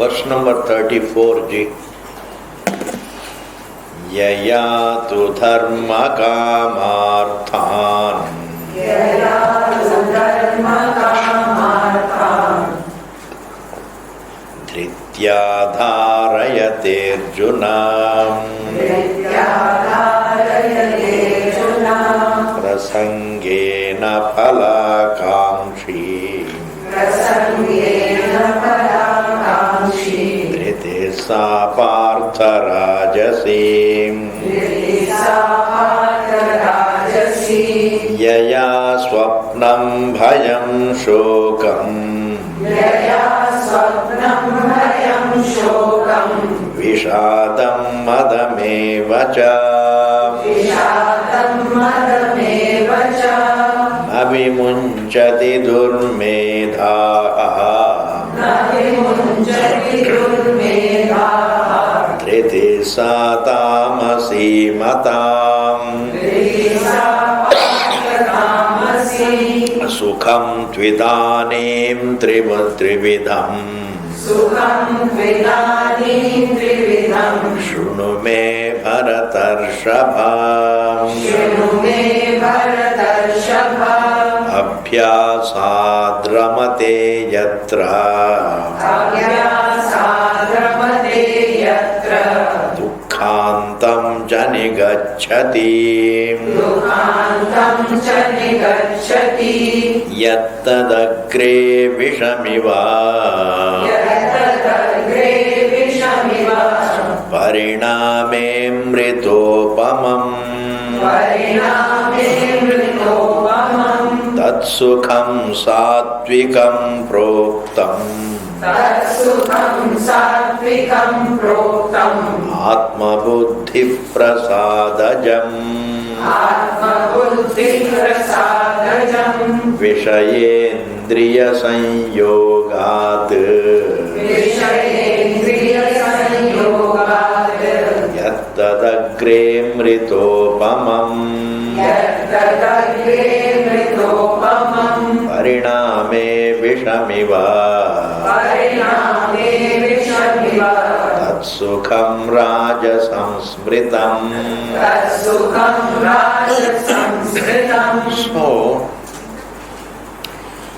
verse number 34 ji. Yaya tu dharma kamarthan dhritya dharayate arjuna prasangena phalakankshi dhriti sa partha rajasim yaya swapnam bhayam shokam vishadam madamevacha navimunchati durmedhaah dhriti sa tamasi matam sukham tvidanim trividham shunu me bharatarshava abhyasadramate yatra dukhantam janigacchati yattadagre vishamiva pariname mritopamam tatsukham satvikam proktam atma buddhi prasadajam vishayendriya sanyogat yattadagre mritopamam pariname vishamiva tatsukham rajasamsmritam. So,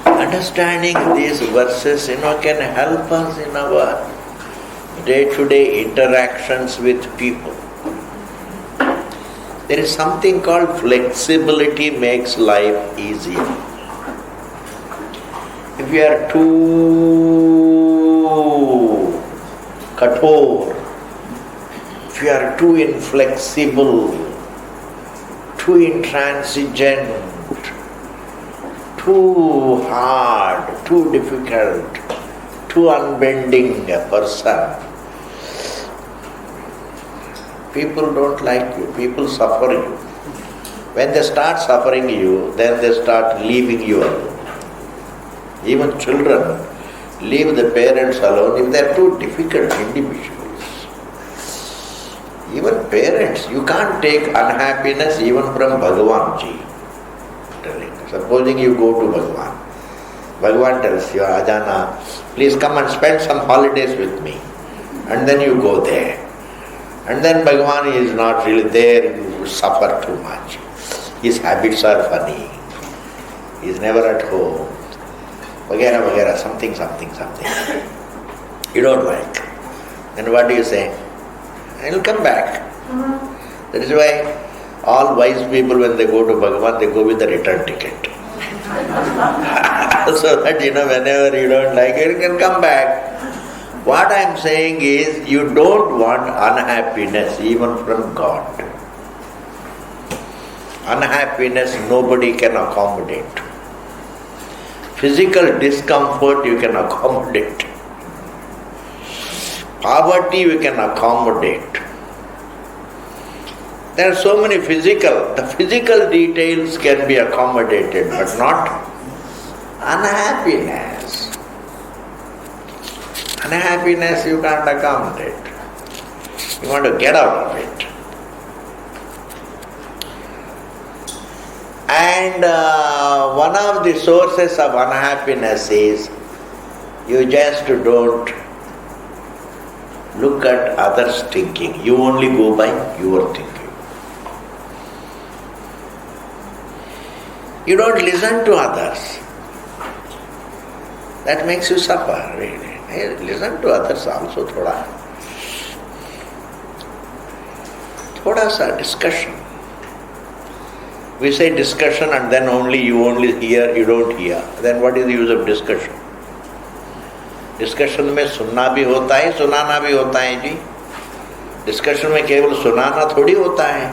understanding these verses, can help us in our day-to-day interactions with people. There is something called flexibility makes life easier. If you are too kathor, if you are too inflexible, too intransigent, too hard, too difficult, too unbending a person, people don't like you, people suffer you. When they start suffering you, then they start leaving you alone. Even children leave the parents alone if they are too difficult individuals. Even parents, you can't take unhappiness even from Bhagavan ji. Supposing you go to Bhagavan. Bhagavan tells you, Ajana, please come and spend some holidays with me. And then you go there. And then Bhagavan is not really there, you suffer too much. His habits are funny. He is never at home. Vagera, vagera, something. You don't like. Then what do you say? I will come back. That is why all wise people, when they go to Bhagavan, they go with the return ticket. So that, whenever you don't like it, you can come back. What I am saying is, you don't want unhappiness even from God. Unhappiness nobody can accommodate. Physical discomfort you can accommodate. Poverty you can accommodate. There are so many the physical details can be accommodated, but not unhappiness. Unhappiness you can't accommodate. You want to get out of it. And one of the sources of unhappiness is you just don't look at others' thinking. You only go by your thinking. You don't listen to others. That makes you suffer, really. Hey, listen to others also, thoda sa discussion. We say discussion and then you only hear, you don't hear. Then what is the use of discussion? Discussion में सुनना भी होता है, सुनाना भी होता है जी. Discussion में केवल सुनाना थोड़ी होता है.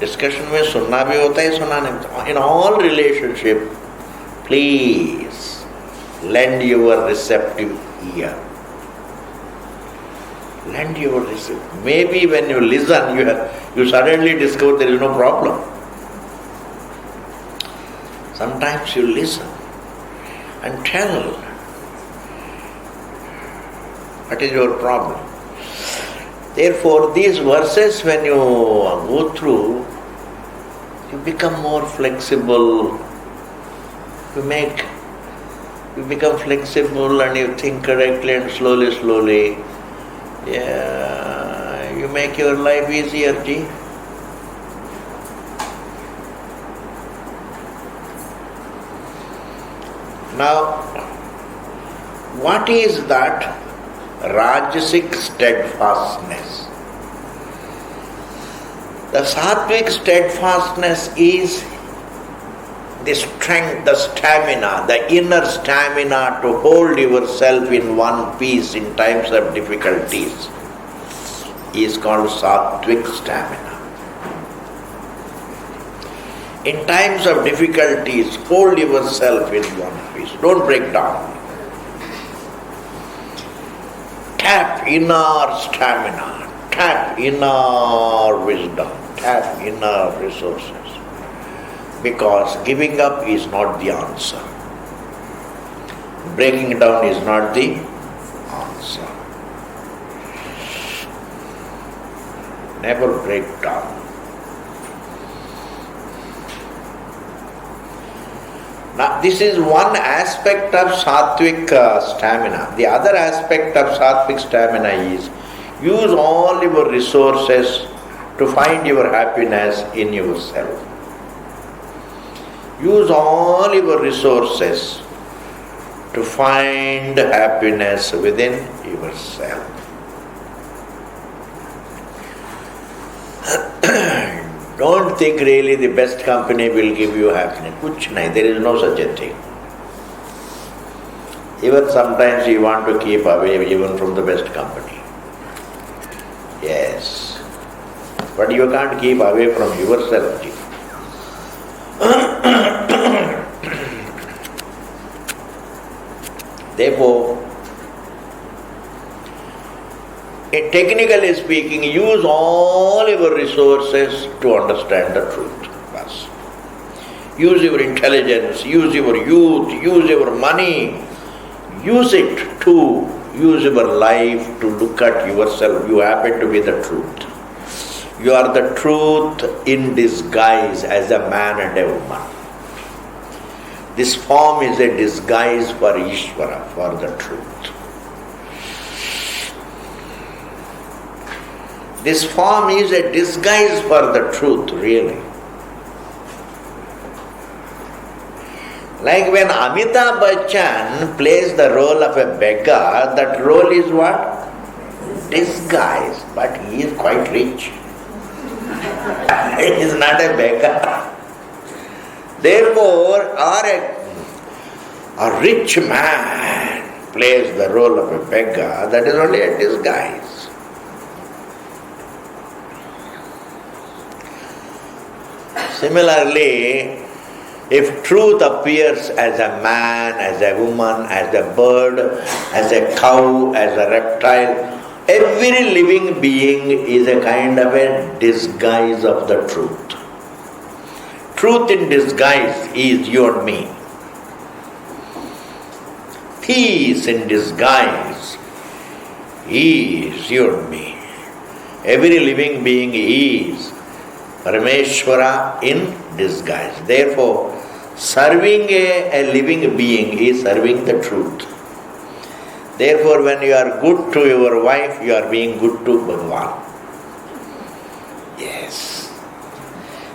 डिस्कशन में सुनना भी होता है, सुनाना भी. In all relationship, please lend your receptive ear. Lend your receptive. Maybe when you listen, you suddenly discover there is no problem. Sometimes you listen and tell what is your problem. Therefore, these verses, when you go through, you become more flexible. You become flexible and you think correctly, and slowly, you make your life easier, ji. Now, what is that Rajasic steadfastness? The Sattvic steadfastness is the strength, the stamina, the inner stamina to hold yourself in one piece in times of difficulties is called Sattvic stamina. In times of difficulties, hold yourself in one piece. Don't break down. Tap inner stamina, tap inner wisdom, tap inner resources. Because giving up is not the answer. Breaking down is not the answer. Never break down. Now, this is one aspect of Sattvic stamina. The other aspect of Sattvic stamina is use all your resources to find your happiness in yourself. Use all your resources to find happiness within yourself. Don't think really the best company will give you happiness. Kuch nahi, there is no such a thing. Even sometimes you want to keep away even from the best company. Yes. But you can't keep away from yourself. Therefore, technically speaking, use all your resources to understand the truth. Bas. Use your intelligence, use your youth, use your money, use it to use your life to look at yourself. You happen to be the truth. You are the truth in disguise as a man and a woman. This form is a disguise for Ishvara, for the truth. This form is a disguise for the truth, really. Like when Amitabh Bachchan plays the role of a beggar, that role is what? Disguise. But he is quite rich. He is not a beggar. Therefore, a rich man plays the role of a beggar, that is only a disguise. Similarly, if truth appears as a man, as a woman, as a bird, as a cow, as a reptile, every living being is a kind of a disguise of the truth. Truth in disguise is you and me. Peace in disguise is you and me. Every living being is Parameshwara in disguise. Therefore, serving a living being is serving the truth. Therefore, when you are good to your wife, you are being good to Bhagavan. Yes.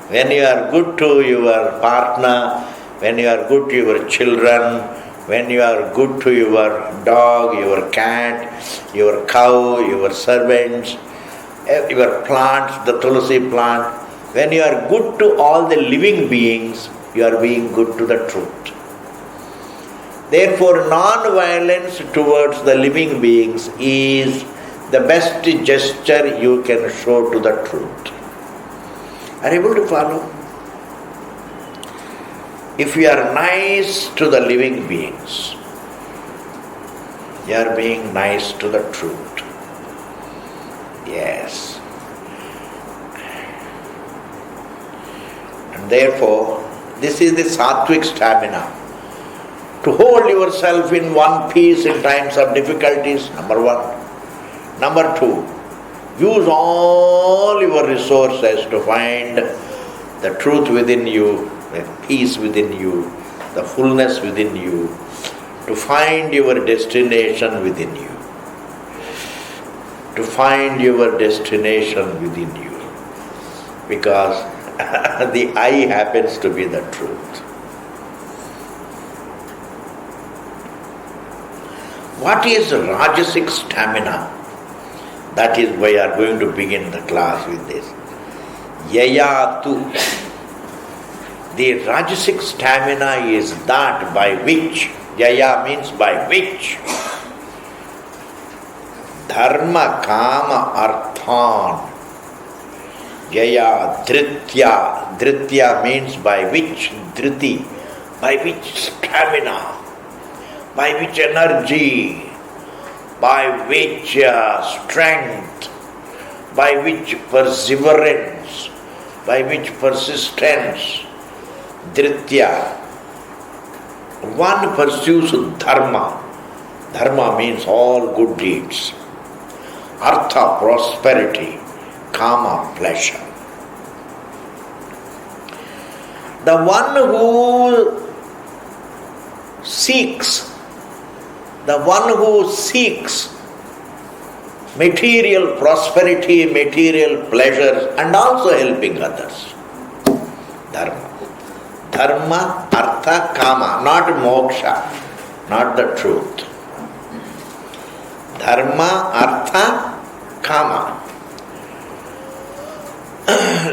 When you are good to your partner, when you are good to your children, when you are good to your dog, your cat, your cow, your servants, your plants, the tulsi plant, when you are good to all the living beings, you are being good to the truth. Therefore, non-violence towards the living beings is the best gesture you can show to the truth. Are you able to follow? If you are nice to the living beings, you are being nice to the truth. Yes. And therefore, this is the sattvic stamina. To hold yourself in one piece in times of difficulties, number one. Number two, use all your resources to find the truth within you, the peace within you, the fullness within you, to find your destination within you. To find your destination within you. Because the I happens to be the truth. What is Rajasic stamina? That is why we are going to begin the class with this. Yayatu. The Rajasic stamina is that by which, Yaya means by which, Dharma, Kama, Arthan, Yaya, Dhritya. Dhritya means by which, Dhriti, by which stamina, by which energy, by which strength, by which perseverance, by which persistence, Dhritya. One pursues Dharma. Dharma means all good deeds. Artha, prosperity. Kama, pleasure. The one who seeks material prosperity, material pleasures, and also helping others. Dharma. Dharma, Artha, Kama, not moksha, not the truth. Dharma, Artha, Kama.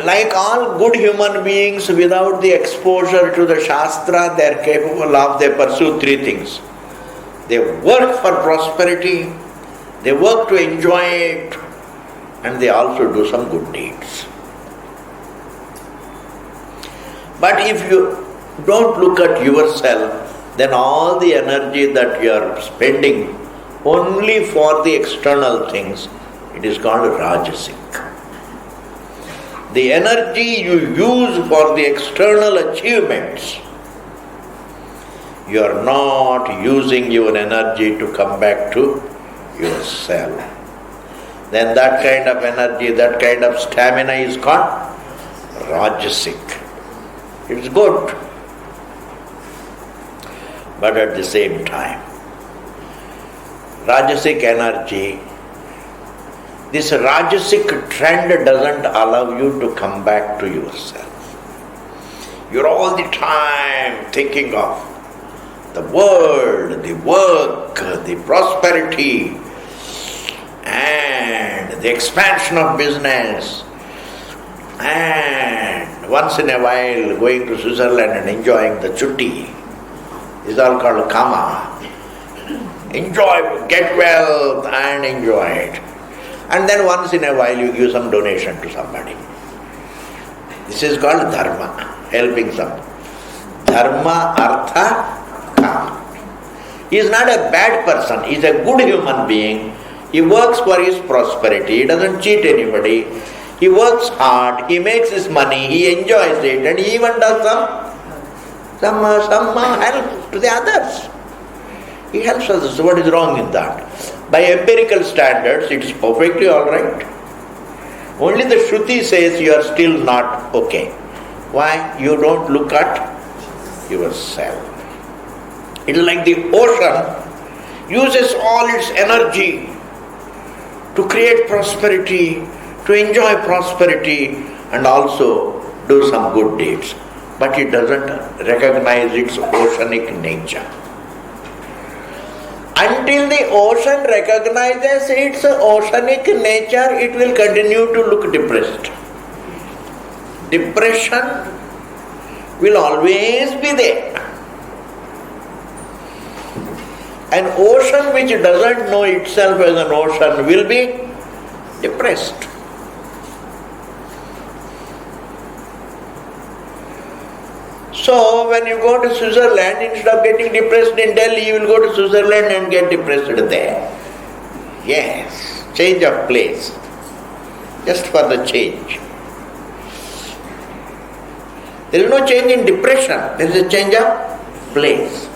Like all good human beings, without the exposure to the Shastra, they are capable of, they pursue three things. They work for prosperity, they work to enjoy it, and they also do some good deeds. But if you don't look at yourself, then all the energy that you are spending only for the external things, it is called Rajasic. The energy you use for the external achievements, you are not using your energy to come back to yourself. Then that kind of energy, that kind of stamina is called Rajasic. It's good. But at the same time, Rajasic energy, this Rajasic trend doesn't allow you to come back to yourself. You're all the time thinking of the world, the work, the prosperity, and the expansion of business, and once in a while going to Switzerland and enjoying the chutti. Is all called Kama. Enjoy, get wealth and enjoy it. And then once in a while you give some donation to somebody. This is called Dharma, helping someone. Dharma, Artha, Kama. He is not a bad person, he is a good human being. He works for his prosperity, he doesn't cheat anybody. He works hard, he makes his money, he enjoys it, and he even does some help to the others. He helps others. So what is wrong in that? By empirical standards, it is perfectly alright. Only the Shruti says you are still not okay. Why? You don't look at yourself. It is like the ocean. uses all its energy to create prosperity, to enjoy prosperity, and also do some good deeds. But it doesn't recognize its oceanic nature. Until the ocean recognizes its oceanic nature, it will continue to look depressed. Depression will always be there. An ocean which doesn't know itself as an ocean will be depressed. So when you go to Switzerland, instead of getting depressed in Delhi, you will go to Switzerland and get depressed there. Yes, change of place. Just for the change. There is no change in depression, there is a change of place.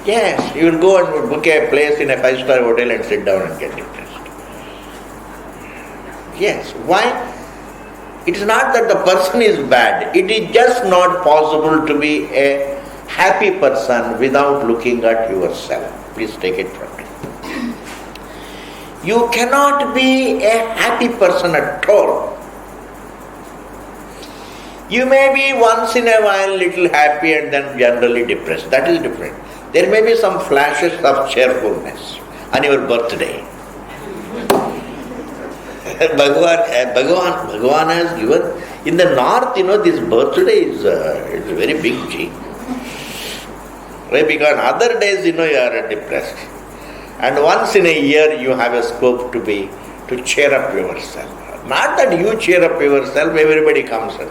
Yes, you will go and book a place in a 5-star hotel and sit down and get depressed. Yes, why? It is not that the person is bad. It is just not possible to be a happy person without looking at yourself. Please take it from me. You cannot be a happy person at all. You may be once in a while little happy and then generally depressed. That is different. There may be some flashes of cheerfulness on your birthday. Bhagavan has given. In the north, this birthday is a very big G. Right? Because other days, you are depressed. And once in a year, you have a scope to cheer up yourself. Not that you cheer up yourself, everybody comes and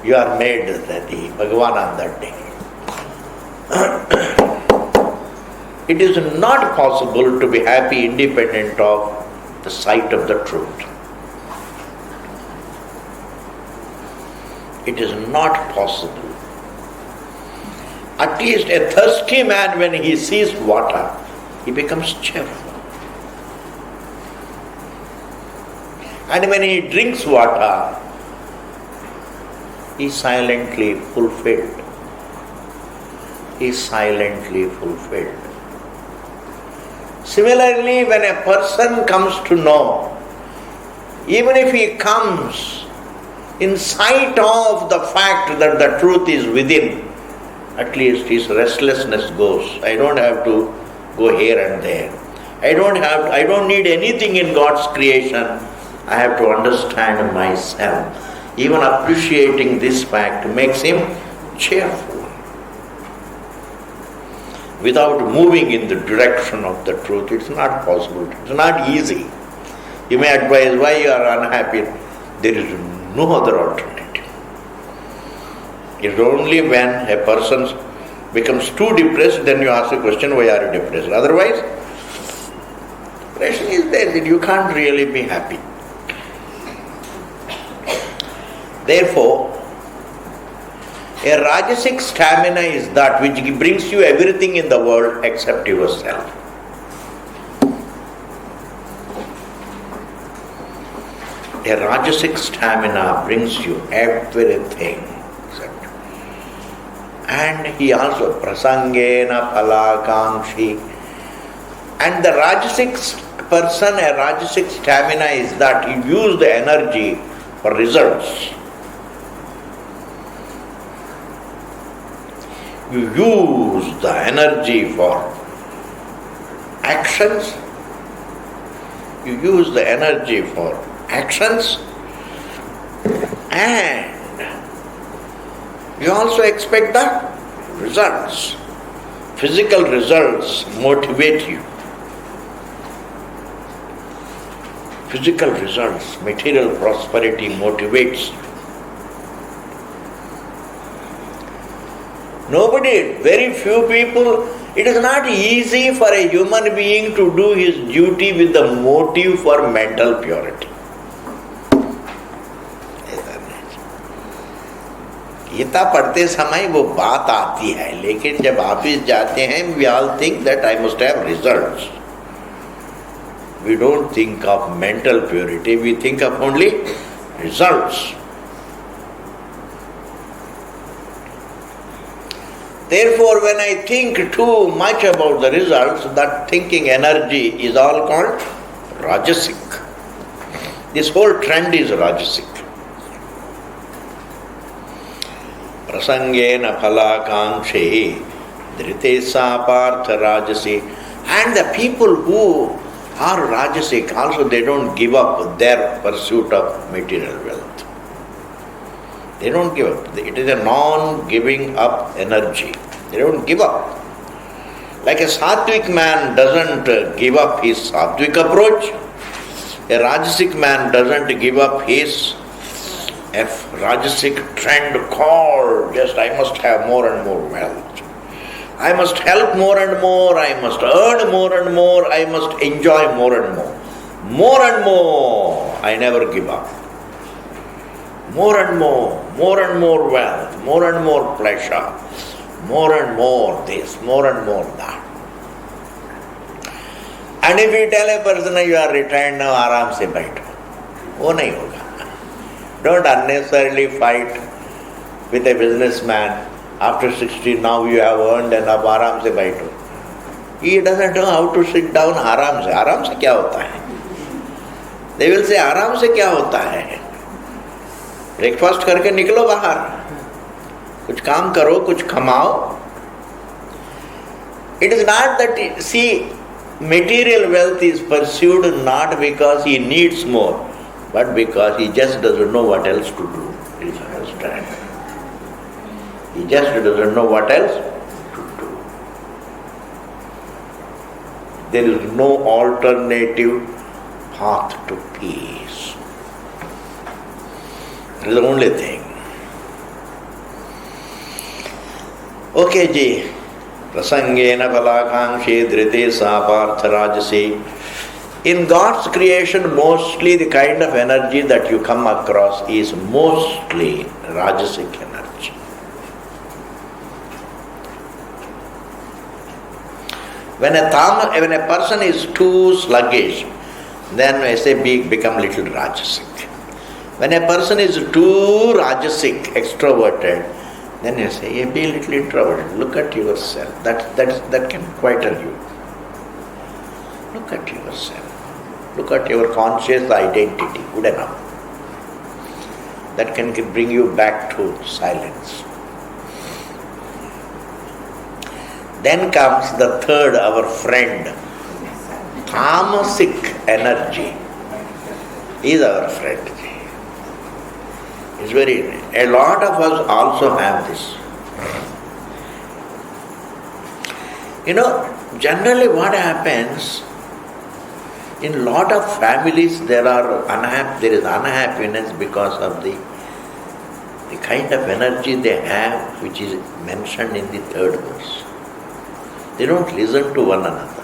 you are made the Bhagavan on that day. It is not possible to be happy independent of the sight of the truth. It is not possible. At least a thirsty man, when he sees water, he becomes cheerful. And when he drinks water, he is silently fulfilled. He is silently fulfilled. Similarly, when a person comes to know, even if he comes in sight of the fact that the truth is within, at least his restlessness goes. I don't have to go here and there. I don't need anything in God's creation. I have to understand myself. Even appreciating this fact makes him cheerful. Without moving in the direction of the truth, it's not possible. It's not easy. You may advise why you are unhappy. There is no other alternative. It's only when a person becomes too depressed, then you ask the question, why are you depressed? Otherwise, depression is there, that you can't really be happy. Therefore, a Rajasic stamina is that which brings you everything in the world except yourself. A Rajasic stamina brings you everything. And he also prasangena phalakankshi. And the Rajasic person, a Rajasic stamina is that you use the energy for results. You use the energy for actions. You use the energy for actions, and you also expect the results. Physical results motivate you. Physical results, material prosperity motivates you. Nobody, very few people, it is not easy for a human being to do his duty with the motive for mental purity. Gita पढ़ते समय वो बात आती है, लेकिन जब office जाते हैं, we all think that I must have results. We don't think of mental purity, we think of only results. Therefore, when I think too much about the results, that thinking energy is all called Rajasic. This whole trend is Rajasic. Prasangena phalakangshe dhrite sapartha rajasi. And the people who are Rajasic also, they don't give up their pursuit of material wealth. They don't give up. It is a non-giving up energy. They don't give up. Like a Sattvic man doesn't give up his Sattvic approach, a Rajasic man doesn't give up his Rajasic trend called just I must have more and more wealth. I must help more and more, I must earn more and more, I must enjoy more and more. More and more, I never give up. More and more wealth, more and more pleasure, more and more this, more and more that. And if you tell a person you are retired now, आराम से बैठो, वो नहीं होगा. Don't unnecessarily fight with a businessman. After 60, now you have earned enough, आराम से बैठो. He doesn't know how to sit down आराम से क्या होता है? They will say आराम से क्या होता है? ब्रेकफास्ट करके निकलो बाहर, कुछ काम करो, कुछ कमाओ. It is not that, see, material wealth is pursued not because he needs more, but because he just doesn't know what else to do. You understand? He just doesn't know what else to do. There is no alternative path to peace. That is the only thing. Okay, ji. Prasangena phalakangshe dhrite sapartha rajase. In God's creation, mostly the kind of energy that you come across is mostly Rajasic energy. When a person is too sluggish, then I say become little Rajasic. When a person is too Rajasic, extroverted, then you say, be a little introverted. Look at yourself. That can quieten you. Look at yourself. Look at your conscious identity. Good enough. That can bring you back to silence. Then comes the third, our friend. Tamasic energy is our friend. It's a lot of us also have this. Generally what happens, in lot of families there is unhappiness because of the kind of energy they have, which is mentioned in the third verse. They don't listen to one another.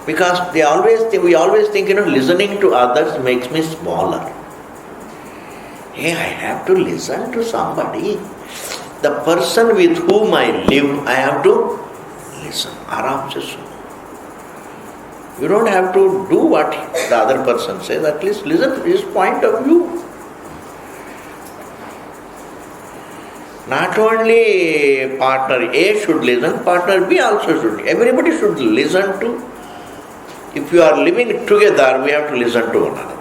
Because we always think, listening to others makes me smaller. Hey, I have to listen to somebody. The person with whom I live, I have to listen. Aram se suno. You don't have to do what the other person says, at least listen to his point of view. Not only partner A should listen, partner B also should. Everybody should listen to. If you are living together, we have to listen to one another.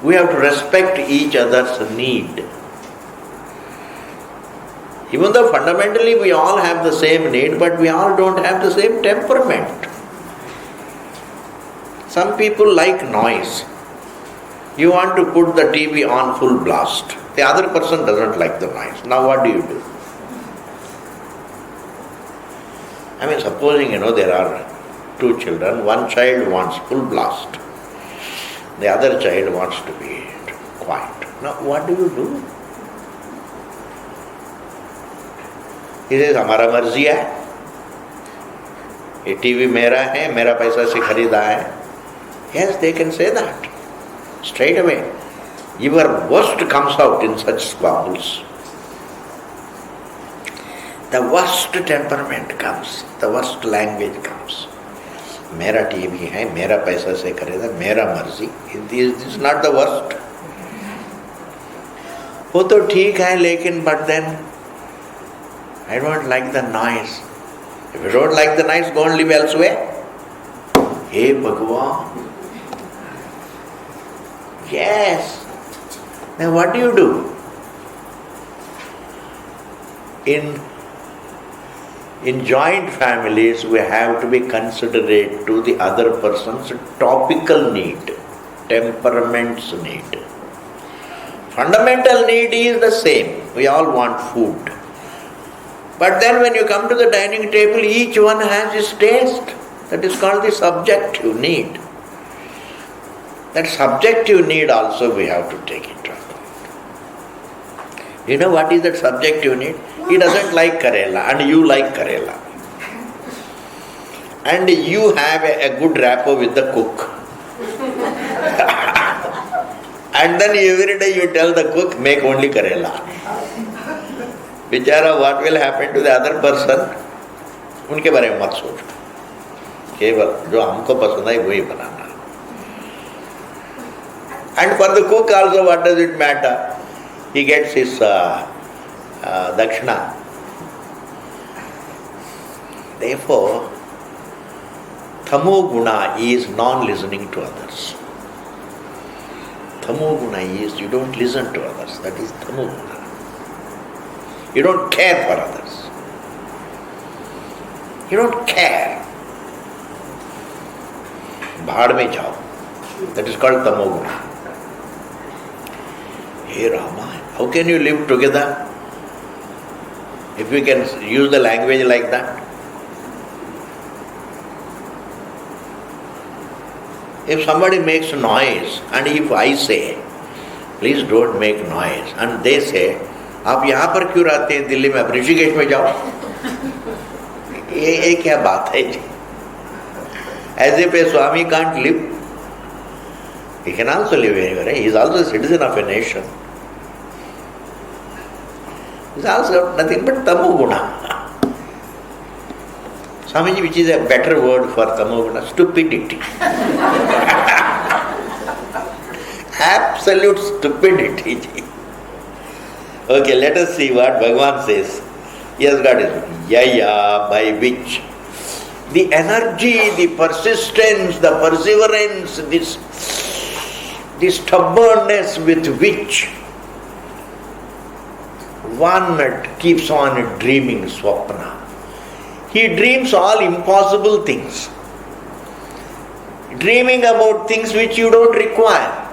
We have to respect each other's need. Even though fundamentally we all have the same need, but we all don't have the same temperament. Some people like noise. You want to put the TV on full blast. The other person doesn't like the noise. Now what do you do? Supposing, there are two children. One child wants full blast. The other child wants to be quiet. Now what do you do? He says, हमारा मर्जी है, ये TV मेरा है, मेरा पैसा से खरीदा है. Yes, they can say that straight away. Your worst comes out in such squabbles. The worst temperament comes, the worst language comes. मेरा टीवी है, मेरा पैसा से खरीदा, मेरा मर्जी. This is not the worst. वो तो ठीक है, लेकिन but then I don't like the noise. If you don't like the noise, go and live elsewhere. Hey Bhagavan. Yes. Now what do? In joint families, we have to be considerate to the other person's topical need, temperament's need. Fundamental need is the same. We all want food. But then when you come to the dining table, each one has his taste. That is called the subjective need. That subjective need also we have to take into account. You know what is that subjective need? He doesn't like Karela and you like Karela. And you have a good rapport with the cook. And then every day you tell the cook, make only Karela. Bichara, what will happen to the other person? उनके बारे में मत सोचो. केवल जो हमको पसंद है वही बनाना. And for the cook also, what does it matter? He gets his dakshina. Therefore, Tamo guna is non-listening to others. Tamo guna is you don't listen to others. That is Tamo guna. You don't care for others. You don't care. Bhaad mein jao. That is called Tamo guna. Hey Rama, how can you live together if we can use the language like that? If somebody makes noise and if I say, please don't make noise, and they say, आप यहाँ पर क्यों रहते हैं दिल्ली में, आप ऋषिकेश में जाओ, ये क्या बात है जी? As if a Swami can't live, he can also live anywhere. He is also a citizen of a nation. He is also nothing but Tamo guna. Swamiji, which is a better word for Tamo guna? Stupidity. Absolute stupidity. Okay, let us see what Bhagavan says. Yes, God is Yaya, by which the energy, the persistence, the perseverance, the stubbornness with which one keeps on dreaming swapna. He dreams all impossible things. Dreaming about things which you don't require.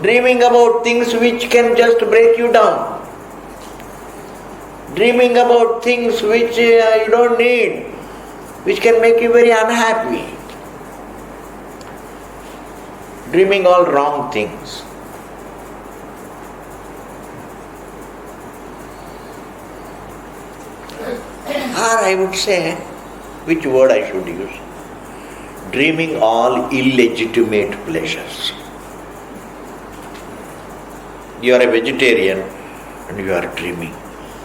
Dreaming about things which can just break you down. Dreaming about things which you don't need, which can make you very unhappy. Dreaming all wrong things. Or I would say, which word I should use? Dreaming all illegitimate pleasures. You are a vegetarian and you are dreaming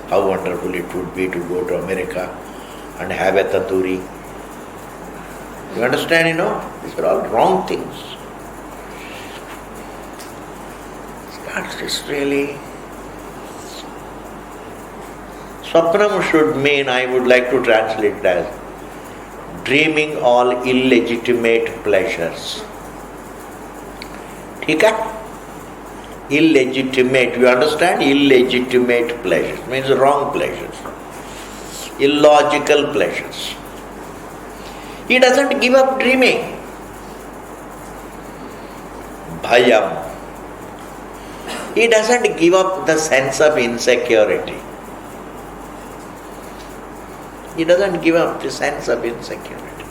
how wonderful it would be to go to America and have a tandoori. You understand, these are all wrong things. It's just really... Swapnam should mean, I would like to translate it as dreaming all illegitimate pleasures. ठीक है? Illegitimate, you understand? Illegitimate pleasures means wrong pleasures, illogical pleasures. He doesn't give up dreaming. Bhayam. He doesn't give up the sense of insecurity. He doesn't give up the sense of insecurity.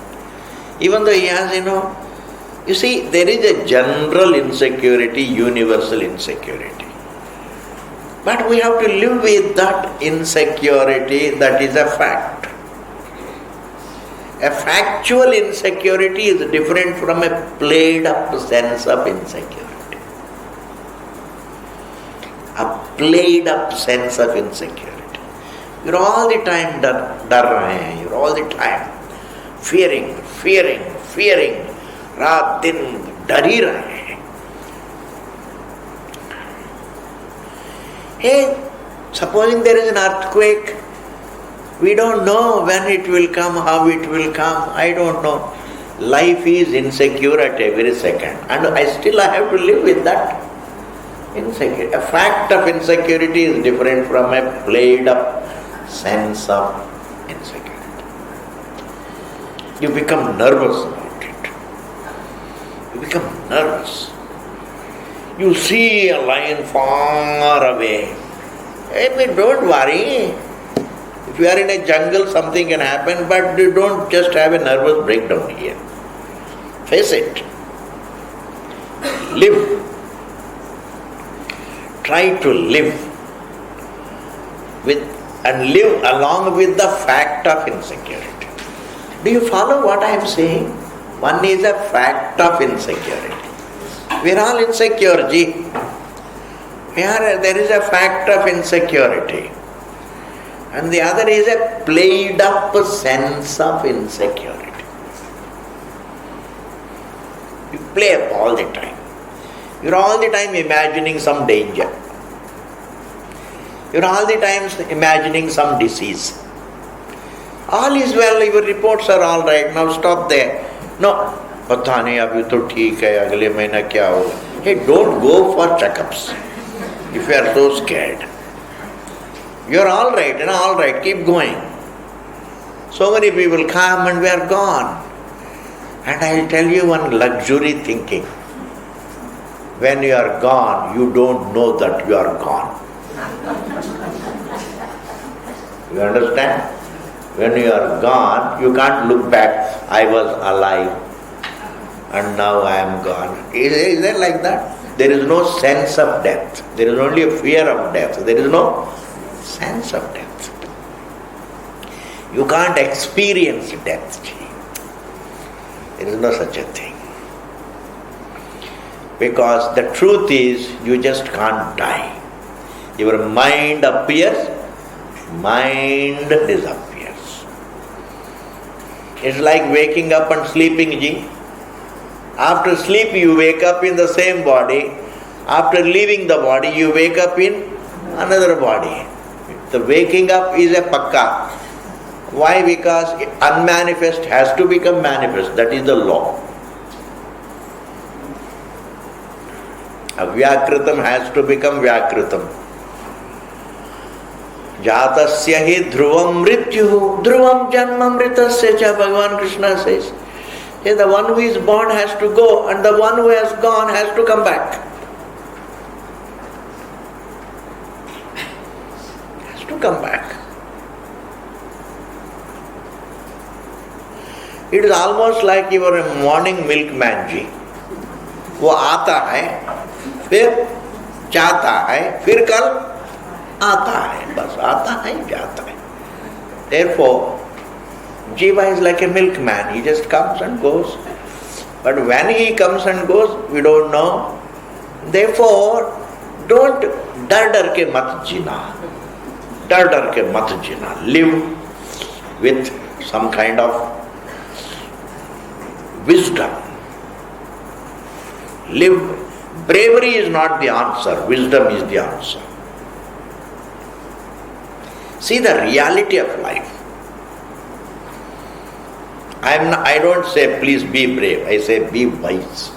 Even though he has, you see, there is a general insecurity, universal insecurity. But we have to live with that insecurity, that is a fact. A factual insecurity is different from a played up sense of insecurity. A played up sense of insecurity. You're all the time you're all the time fearing. रात दिन डर ही रहे हैं. Hey, Supposing there is an earthquake, we don't know when it will come, how it will come, I don't know. Life is insecure at every second, and I have to live with that insecurity. A fact of insecurity is different from a played up sense of insecurity. You become nervous about it. You become nervous. You see a lion far away. Don't worry. If you are in a jungle, something can happen, but you don't just have a nervous breakdown here. Face it. Live. Try to live with and live along with the fact of insecurity. Do you follow what I am saying? One is a fact of insecurity. We are all insecure, ji. There is a fact of insecurity. And the other is a played up sense of insecurity. You play up all the time. You are all the time imagining some danger. You are all the time imagining some disease. All is well, your reports are all right, now stop there. No, pata nahi abhi to theek hai, agle mahina kya hoga. Hey, don't go for checkups if you are so scared. You are all right, keep going. So many people come and we are gone. And I will tell you one luxury thinking. When you are gone, you don't know that you are gone. You understand? When you are gone, you can't look back, I was alive and now I am gone. Is it like that? There is no sense of death. There is only a fear of death. There is no sense of death. You can't experience death. There is no such a thing. Because the truth is, you just can't die. Your mind appears, mind disappears. It's like waking up and sleeping, ji. After sleep you wake up in the same body. After leaving the body you wake up in another body. The waking up is a pakka. Why? Because unmanifest has to become manifest. That is the law. Avyakritam has to become vyakritam. Jatasya hi dhruvam mrityuhu dhruvam janmamritasya cha, Bhagavan Krishna says. The one who is born has to go and the one who has gone has to come back. Has to come back. It is almost like you are a morning milkman, ji. वो आता है, फिर जाता है, फिर कल आता है, बस आता है, जाता है. Therefore, Jiva is like a milkman. He just comes and goes. But when he comes and goes, we don't know. Therefore, don't dar ke mat jina. Dar ke mat jina. Live with some kind of wisdom. Live. Bravery is not the answer. Wisdom is the answer. See the reality of life. I don't say please be brave. I say be wise.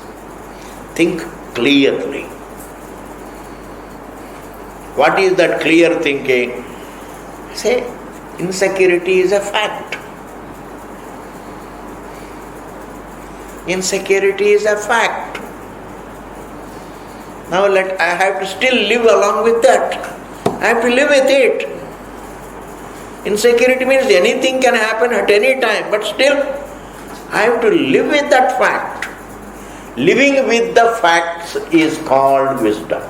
Think clearly. What is that clear thinking? Say insecurity is a fact. Insecurity is a fact. Now I have to still live along with that. I have to live with it. Insecurity means anything can happen at any time, but still I have to live with that fact. Living with the facts is called wisdom.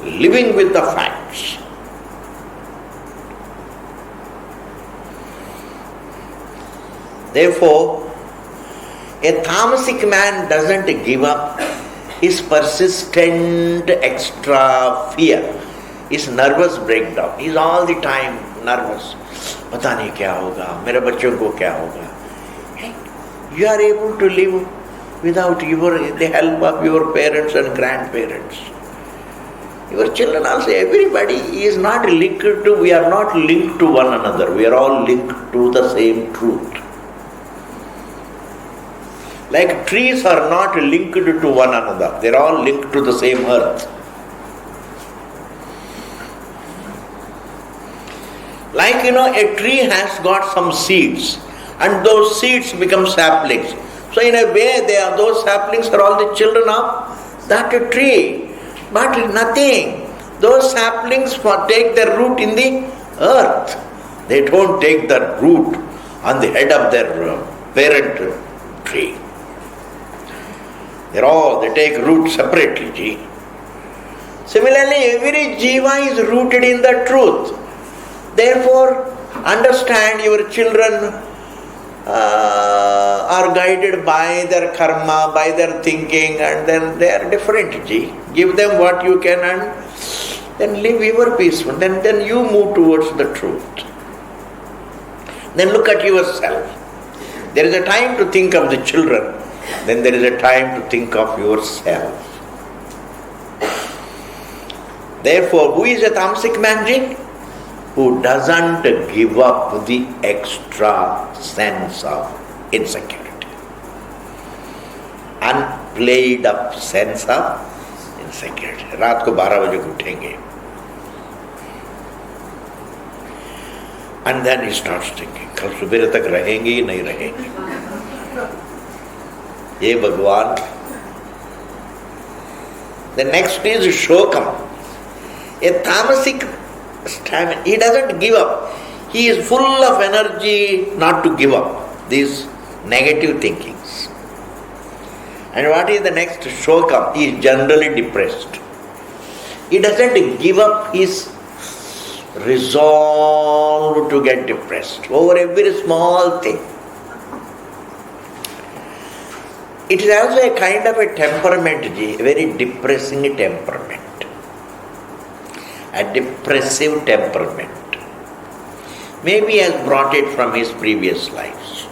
Living with the facts. Therefore, a tamasic man doesn't give up his persistent extra fear. His nervous breakdown. He is all the time nervous. Pata nahi kya hoga, mere bachchon ko kya hoga. Hey, you are able to live without the help of your parents and grandparents. Your children also, everybody is not linked to, we are not linked to one another. We are all linked to the same truth. Like trees are not linked to one another. They are all linked to the same earth. Like, a tree has got some seeds and those seeds become saplings. So in a way, those saplings are all the children of that tree. But nothing. Those saplings take their root in the earth. They don't take the root on the head of their parent tree. They take root separately. Similarly, every jiva is rooted in the truth. Therefore, understand your children are guided by their karma, by their thinking, and then they are different. Give them what you can and then live your peaceful. Then you move towards the truth. Then look at yourself. There is a time to think of the children, then there is a time to think of yourself. Therefore, who is a tamasic man? Who doesn't give up the extra sense of insecurity. Unplayed up sense of insecurity. रात को 12 बजे उठेंगे. And then he starts thinking, कल सुबह तक रहेंगे या नहीं रहेंगे? ये भगवान. The next is shokam. A tamasic stamina. He doesn't give up. He is full of energy not to give up these negative thinkings. And what is the next shokam? He is generally depressed. He doesn't give up his resolve to get depressed over a very small thing. It is also a kind of a temperament, a very depressing temperament. A depressive temperament. Maybe he has brought it from his previous lives.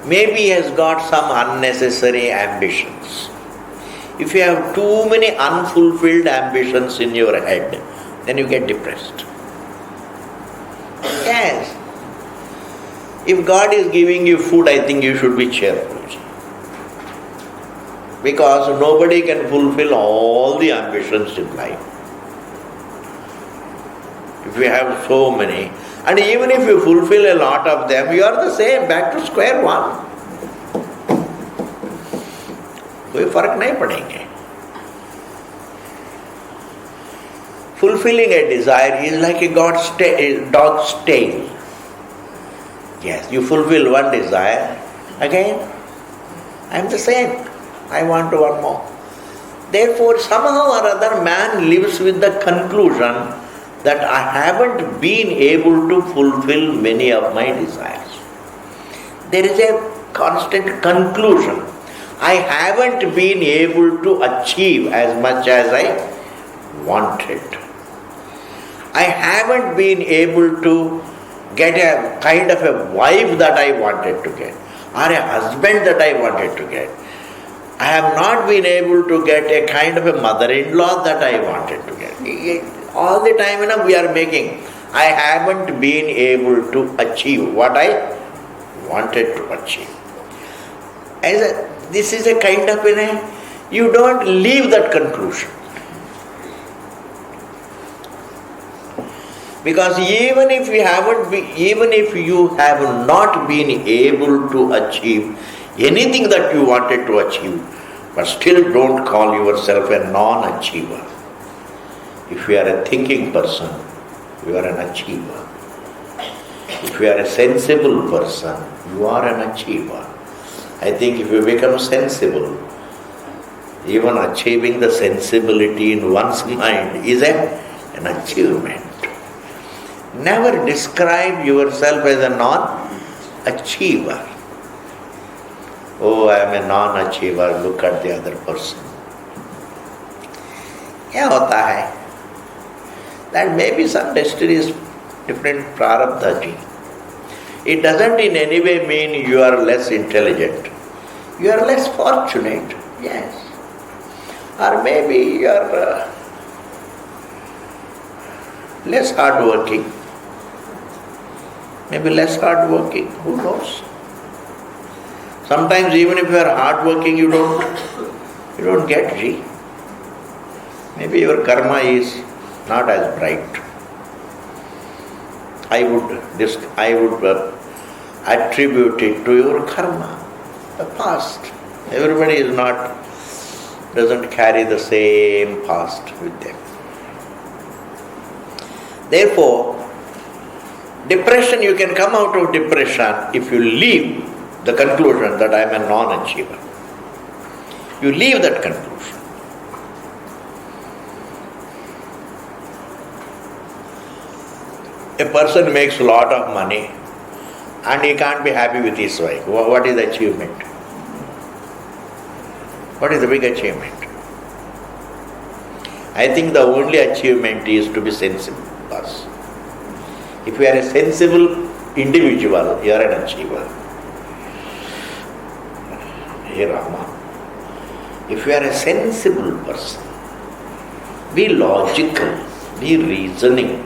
Maybe he has got some unnecessary ambitions. If you have too many unfulfilled ambitions in your head, then you get depressed. Yes. If God is giving you food, I think you should be cheerful. Because nobody can fulfill all the ambitions in life. If you have so many, and even if you fulfill a lot of them, you are the same, back to square one. कोई फर्क नहीं पड़ेंगे. Fulfilling a desire is like a dog's tail. Yes, you fulfill one desire, again, I am the same. I want one more. Therefore, somehow or other, man lives with the conclusion that I haven't been able to fulfill many of my desires. There is a constant conclusion. I haven't been able to achieve as much as I wanted. I haven't been able to get a kind of a wife that I wanted to get, or a husband that I wanted to get. I have not been able to get a kind of a mother-in-law that I wanted to get. All the time, we are making. I haven't been able to achieve what I wanted to achieve. This is a kind of you don't leave that conclusion. Because even if you have not been able to achieve anything that you wanted to achieve, but still don't call yourself a non-achiever. If you are a thinking person, you are an achiever. If you are a sensible person, you are an achiever. I think if you become sensible, even achieving the sensibility in one's mind is an achievement. Never describe yourself as a non-achiever. Oh, I am a non-achiever, look at the other person. क्या होता है? That maybe some destiny is different prarabdha ji. It doesn't in any way mean you are less intelligent. You are less fortunate, yes. Or maybe you are less hard-working. Maybe less hard-working, who knows? Sometimes even if you are hard-working, you don't get G. Maybe your karma is not as bright. I would attribute it to your karma, the past. Everybody doesn't carry the same past with them. Therefore, depression, you can come out of depression if you leave the conclusion that I am a non-achiever. You leave that conclusion. A person makes a lot of money and he can't be happy with his wife. What is the achievement? What is the big achievement? I think the only achievement is to be sensible. If you are a sensible individual, you are an achiever. Hey Rama, if you are a sensible person, be logical, be reasoning,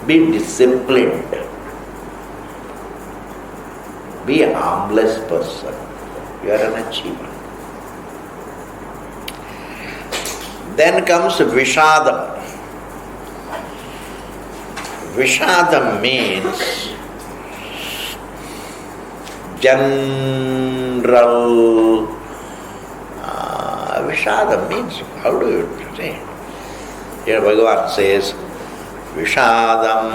be disciplined, be a harmless person, you are an achiever. Then comes Vishadam. Vishadam means general. Vishadam means, how do you say? Here Bhagavan says, Vishadam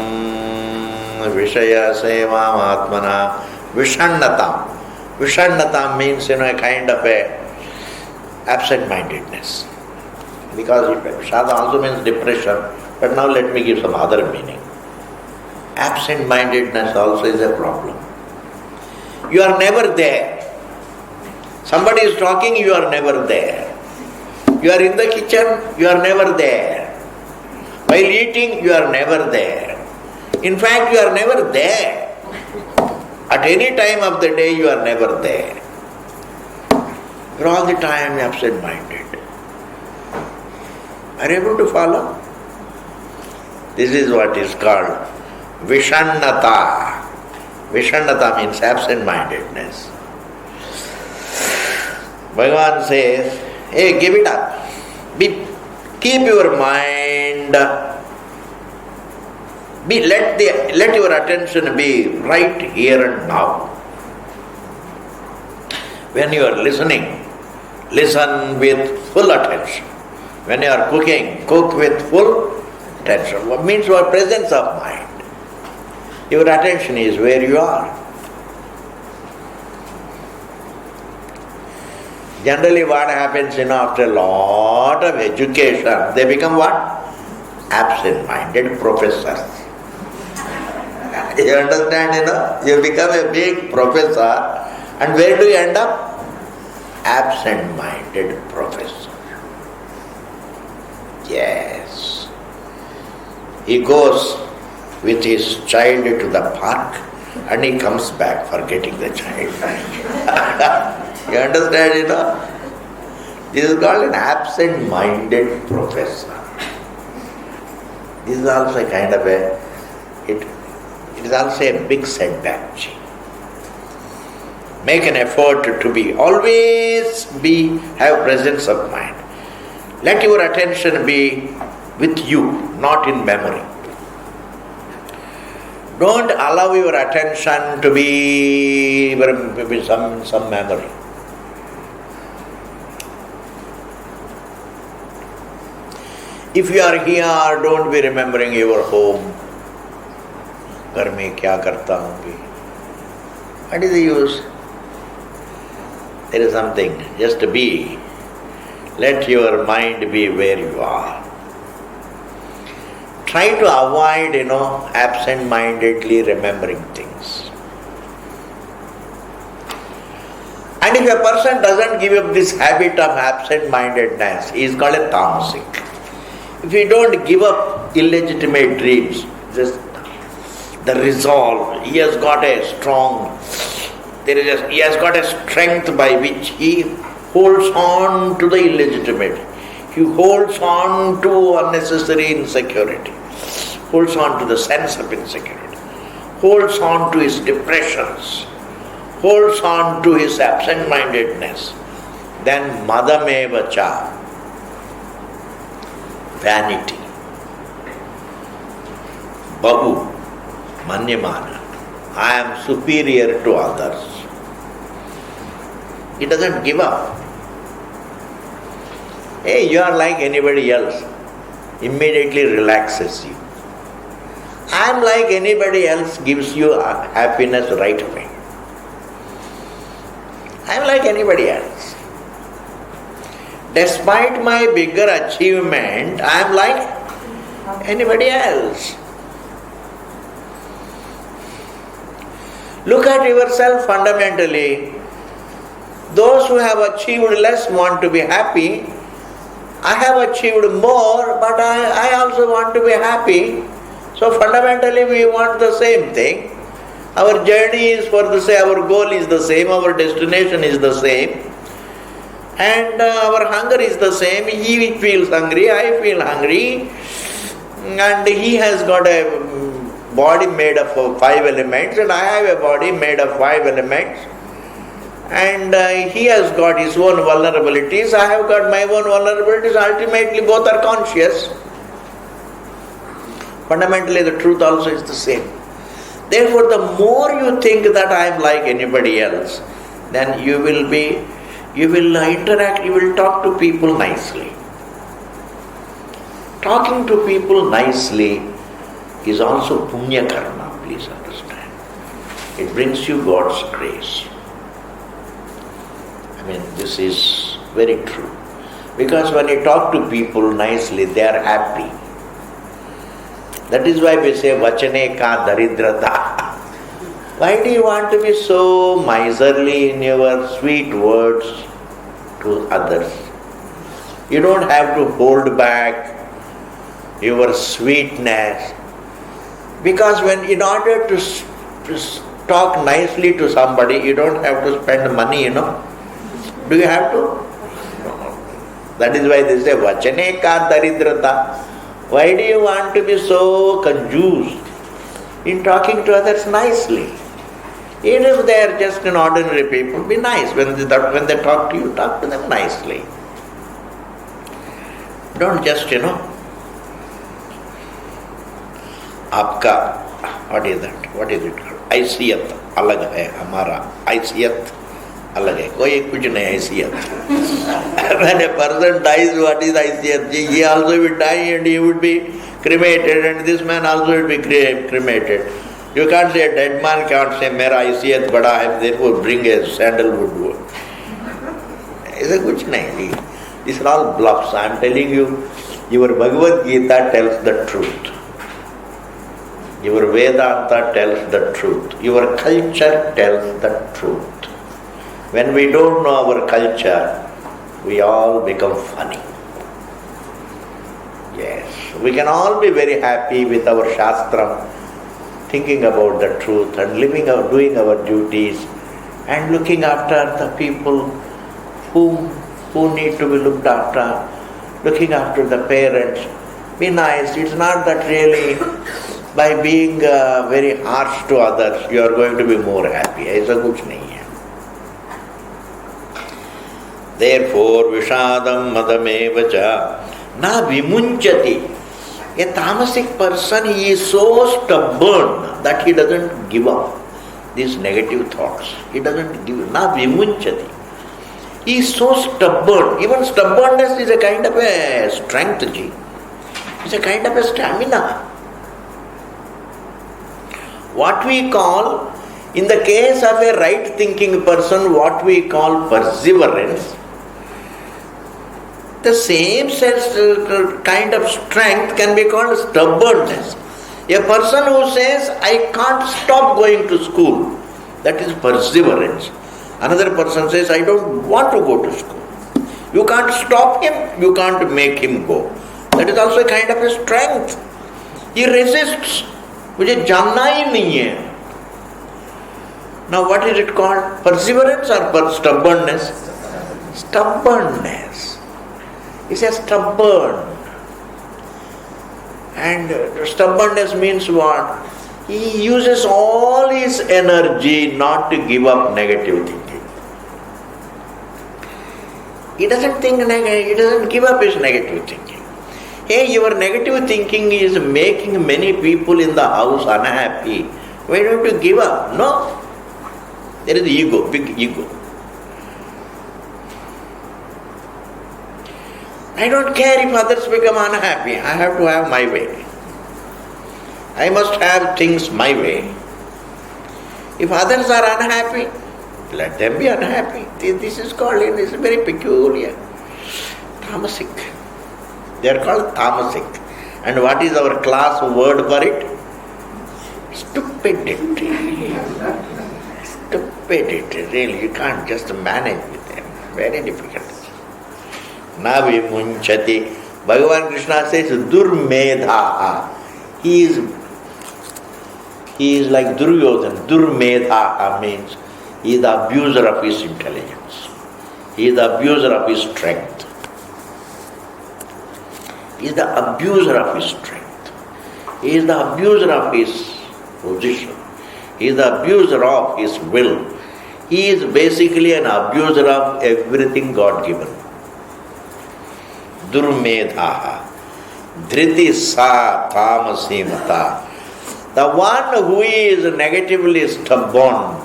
Vishaya Sevam Atmana Vishannatam. Vishannatam means, a kind of a absent-mindedness. Because Vishadam also means depression, but now let me give some other meaning. Absent-mindedness also is a problem. You are never there. Somebody is talking, you are never there. You are in the kitchen, you are never there. While eating, you are never there. In fact, you are never there. At any time of the day, you are never there. You are all the time absent-minded. Are you able to follow? This is what is called Vishannata. Vishannata means absent-mindedness. Bhagavan says, hey, give it up. Keep your mind, let your attention be right here and now. When you are listening, listen with full attention. When you are cooking, cook with full attention. What means your presence of mind. Your attention is where you are. Generally what happens, after a lot of education, they become what? Absent-minded professors. You understand, you become a big professor, and where do you end up? Absent-minded professor. Yes. He goes with his child to the park and he comes back forgetting the child. You understand, This is called an absent-minded professor. This is also a kind of it is also a big setback. Make an effort to have presence of mind. Let your attention be with you, not in memory. Don't allow your attention to be some memory. If you are here, don't be remembering your home. Ghar mein kya karta hoongi. What is the use? There is something, just be. Let your mind be where you are. Try to avoid, absent-mindedly remembering things. And if a person doesn't give up this habit of absent-mindedness, he is called a tamasic. If you don't give up illegitimate dreams, just the resolve, he has got a strength by which he holds on to the illegitimate. He holds on to unnecessary insecurity, holds on to the sense of insecurity, holds on to his depressions, holds on to his absent-mindedness, then madameva cha, vanity, bahu, manyamana, I am superior to others. He doesn't give up. Hey, you are like anybody else. Immediately relaxes you. I am like anybody else gives you happiness right away. I am like anybody else. Despite my bigger achievement, I am like anybody else. Look at yourself fundamentally. Those who have achieved less want to be happy. I have achieved more, but I also want to be happy. So fundamentally we want the same thing. Our journey is for the same, our goal is the same, our destination is the same. And our hunger is the same. He feels hungry, I feel hungry. And he has got a body made of 5 elements, and I have a body made of 5 elements. And he has got his own vulnerabilities, I have got my own vulnerabilities. Ultimately both are conscious. Fundamentally the truth also is the same. Therefore the more you think that I am like anybody else, then you will interact, you will talk to people nicely. Talking to people nicely is also punya karma, please understand. It brings you God's grace. I mean, this is very true. Because when you talk to people nicely, they are happy. That is why we say, vachane ka daridrata. Why do you want to be so miserly in your sweet words to others? You don't have to hold back your sweetness. Because in order to talk nicely to somebody, you don't have to spend money, Do you have to? No. That is why they say, vachane ka daridrata. Why do you want to be so confused in talking to others nicely? Even if they are just an ordinary people, be nice. When they talk to you, talk to them nicely. Don't just, आपका, what is that? What is it called? हैसियत अलग है, हमारा हैसियत अलग है, कोई कुछ नहीं हैसियत. When a person dies, what is हैसियत? He also will die and he would be cremated, and this man also will be cremated. You can't say a dead man can't say मेरा हैसियत बड़ा है, therefore bring a sandalwood. ऐसा कुछ नहीं. These are all bluffs. I am telling you, your Bhagavad Gita tells the truth. Your Vedanta tells the truth. Your culture tells the truth. When we don't know our culture, we all become funny. Yes, we can all be very happy with our Shastra, thinking about the truth and doing our duties and looking after the people who need to be looked after, looking after the parents. Be nice. It's not that really by being very harsh to others, you are going to be more happy. ऐसा कुछ नहीं है. Therefore, vishadam madameva cha na vimunchati. A tamasic person, he is so stubborn that he doesn't give up these negative thoughts. He doesn't give, na vimunchati. He is so stubborn. Even stubbornness is a kind of a strength. It's a kind of a stamina. What we call, in the case of a right thinking person, what we call perseverance, the same kind of strength can be called stubbornness. A person who says, I can't stop going to school, that is perseverance. Another person says, I don't want to go to school. You can't stop him, you can't make him go. That is also a kind of a strength. He resists. मुझे जानना ही नहीं है. Now what is it called? Perseverance or stubbornness? Stubbornness. He says stubborn. And stubbornness means what? He uses all his energy not to give up negative thinking. He doesn't think negative, he doesn't give up his negative thinking. Hey, your negative thinking is making many people in the house unhappy. Why don't you give up? No. There is ego, big ego. I don't care if others become unhappy. I have to have my way. I must have things my way. If others are unhappy, let them be unhappy. This is very peculiar. Tamasic. They are called tamasic. And what is our class word for it? Stupidity. Stupidity. Really, you can't just manage with them. Very difficult. Navi munchati. Bhagavan Krishna says durmedha. He is like Duryodhana. Durmedha means he is the abuser of his intelligence. He is the abuser of his strength. He is the abuser of his strength. He is the abuser of his position. He is the abuser of his will. He is basically an abuser of everything God given. Durmedha. Dhriti sa tamasi mata. The one who is negatively stubborn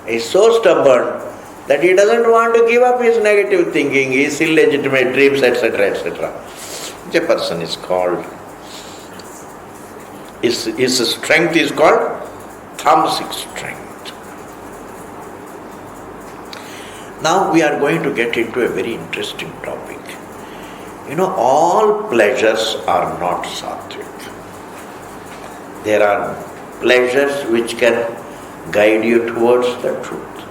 is so stubborn that he doesn't want to give up his negative thinking, his illegitimate dreams, etc., etc. Such a person is called, his strength is called tamasic strength. Now we are going to get into a very interesting topic. All pleasures are not sattvic. There are pleasures which can guide you towards the truth.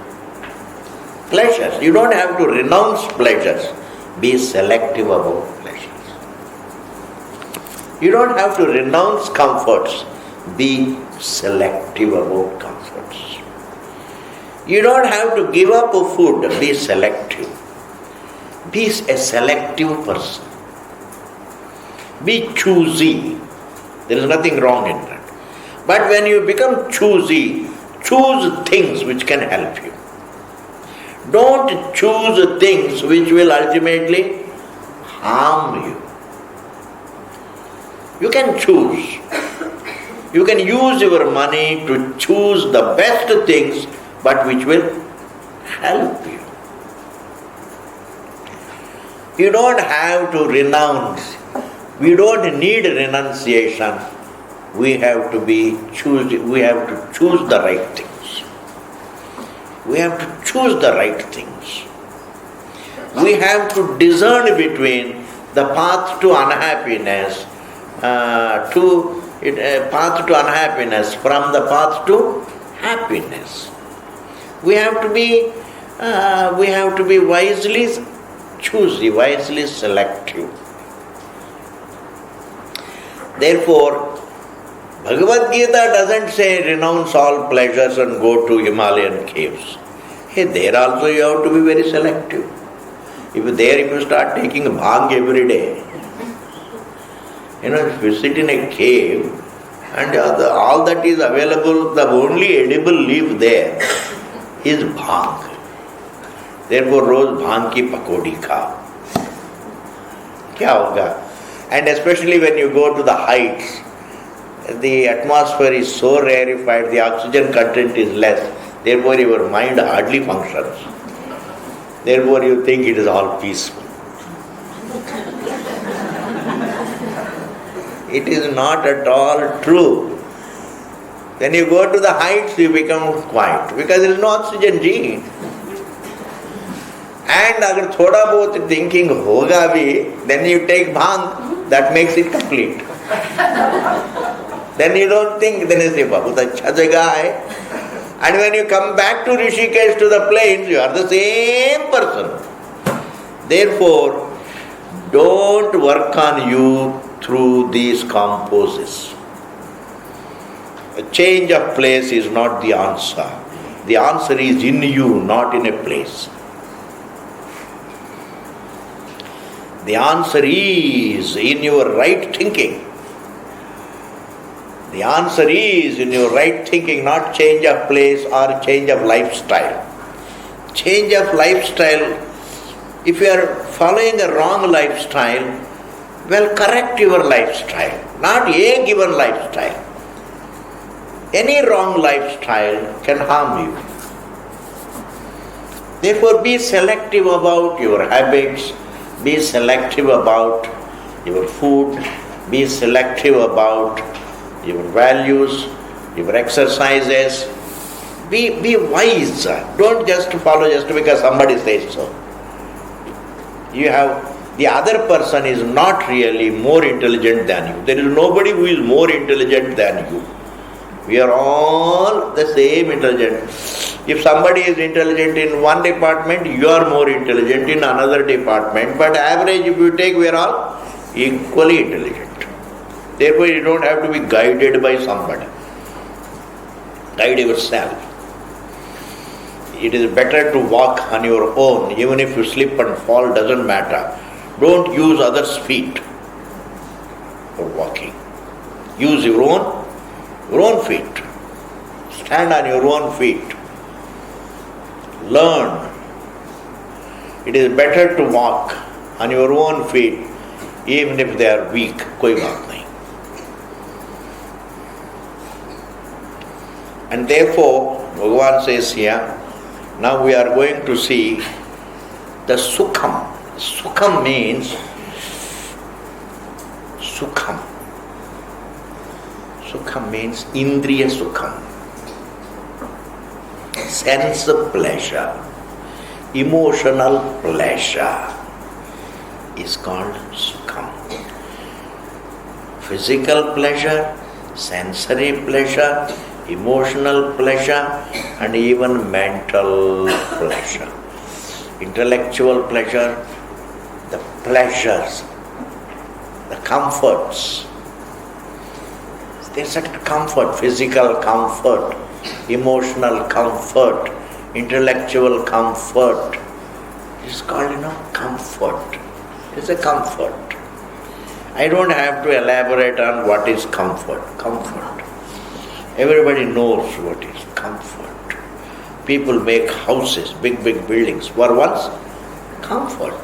Pleasures. You don't have to renounce pleasures. Be selective about pleasures. You don't have to renounce comforts. Be selective about comforts. You don't have to give up food. Be selective. Be a selective person. Be choosy. There is nothing wrong in that. But when you become choosy, choose things which can help you. Don't choose things which will ultimately harm you. You can choose. You can use your money to choose the best things, but which will help you. You don't have to renounce. We don't need renunciation. We have to choose the right things. We have to choose the right things. We have to discern between the path to unhappiness, path to unhappiness from the path to happiness. We have to be wisely choosy, wisely selective. Therefore, Bhagavad Gita doesn't say renounce all pleasures and go to Himalayan caves. Hey, there also you have to be very selective. If you start taking bhang every day, if you sit in a cave and all that is available, the only edible leaf there is bhang. Therefore, roz bhang ki pakodi khao. Kya hoga? And especially when you go to the heights, the atmosphere is so rarefied, the oxygen content is less. Therefore, your mind hardly functions. Therefore, you think it is all peaceful. It is not at all true. When you go to the heights, you become quiet because there is no oxygen G. And agar thoda bahut thinking hoga bhi, then you take bhang, that makes it complete. Then you don't think, then you say, bahut acha jagah hai. And when you come back to Rishikesh, to the plains, you are the same person. Therefore, don't work on you through these composes. A change of place is not the answer. The answer is in you, not in a place. The answer is in your right thinking. The answer is in your right thinking, not change of place or change of lifestyle. Change of lifestyle, if you are following a wrong lifestyle, well, correct your lifestyle, not a given lifestyle. Any wrong lifestyle can harm you. Therefore, be selective about your habits, be selective about your food, be selective about your values, your exercises. Be wise. Don't just follow just because somebody says so. The other person is not really more intelligent than you. There is nobody who is more intelligent than you. We are all the same intelligent. If somebody is intelligent in one department, you are more intelligent in another department. But average, if you take, we are all equally intelligent. Therefore, you don't have to be guided by somebody. Guide yourself. It is better to walk on your own. Even if you slip and fall, doesn't matter. Don't use others' feet for walking. Use your own feet. Stand on your own feet. Learn. It is better to walk on your own feet even if they are weak. कोई बात नहीं. And therefore, Bhagavan says here, now we are going to see the sukham. Sukham means sukham. Sukham means indriya sukham. Sense pleasure, emotional pleasure is called sukham. Physical pleasure, sensory pleasure, emotional pleasure, and even mental pleasure. Intellectual pleasure, the pleasures, the comforts. There's a comfort, physical comfort, emotional comfort, intellectual comfort. It's called, comfort. It's a comfort. I don't have to elaborate on what is comfort. Comfort. Everybody knows what is comfort. People make houses, big buildings for once comfort.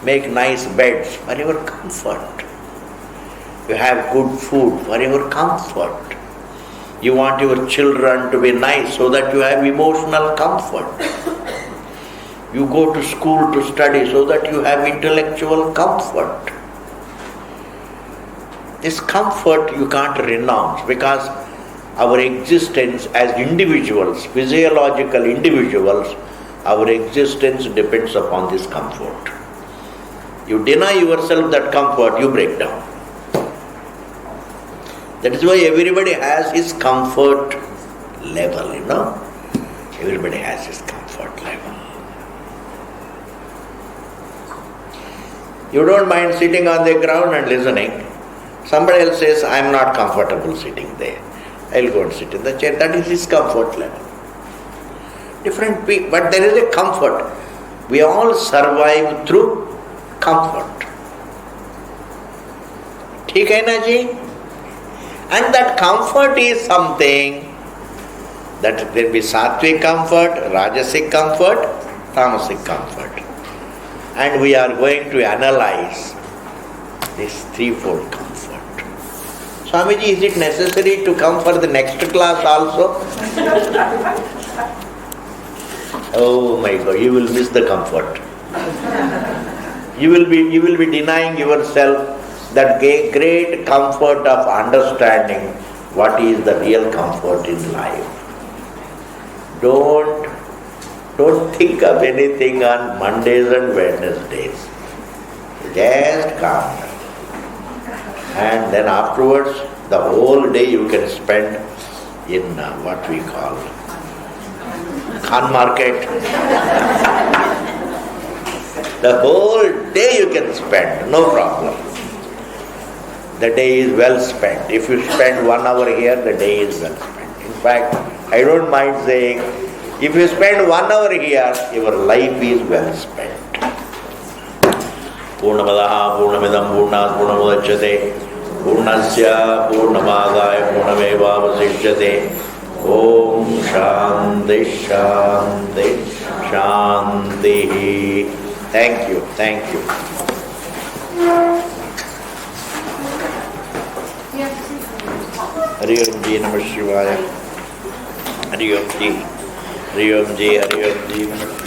Make nice beds for your comfort. You have good food for your comfort. You want your children to be nice so that you have emotional comfort. You go to school to study so that you have intellectual comfort. This comfort you can't renounce because our existence as individuals, physiological individuals, our existence depends upon this comfort. You deny yourself that comfort, you break down. That is why everybody has his comfort level, Everybody has his comfort level. You don't mind sitting on the ground and listening. Somebody else says, I am not comfortable sitting there. I will go and sit in the chair. That is his comfort level. Different people, but there is a comfort. We all survive through comfort. ठीक है ना जी? And that comfort is something that there be sattvic comfort, rajasic comfort, tamasic comfort. And we are going to analyze this threefold comfort. Swamiji, is it necessary to come for the next class also? Oh my God, you will miss the comfort. You will be denying yourself that great comfort of understanding what is the real comfort in life. Don't think of anything on Mondays and Wednesdays. Just calm down. And then afterwards, the whole day you can spend in what we call Khan Market. The whole day you can spend, no problem. The day is well spent. If you spend 1 hour here, the day is well spent. In fact, I don't mind saying, if you spend 1 hour here, your life is well spent. पूर्णमदः पूर्णमिदं पूर्णात् पूर्णमुदच्यते पूर्णस्य पूर्णमादाय पूर्णमेवावशिष्यते। ओम शांति शांति शांति। Thank you, thank you. Hari Om ji, नमः शिवाय। हरि ओम जी, हरि ओम जी, हरि ओम जी, नमः।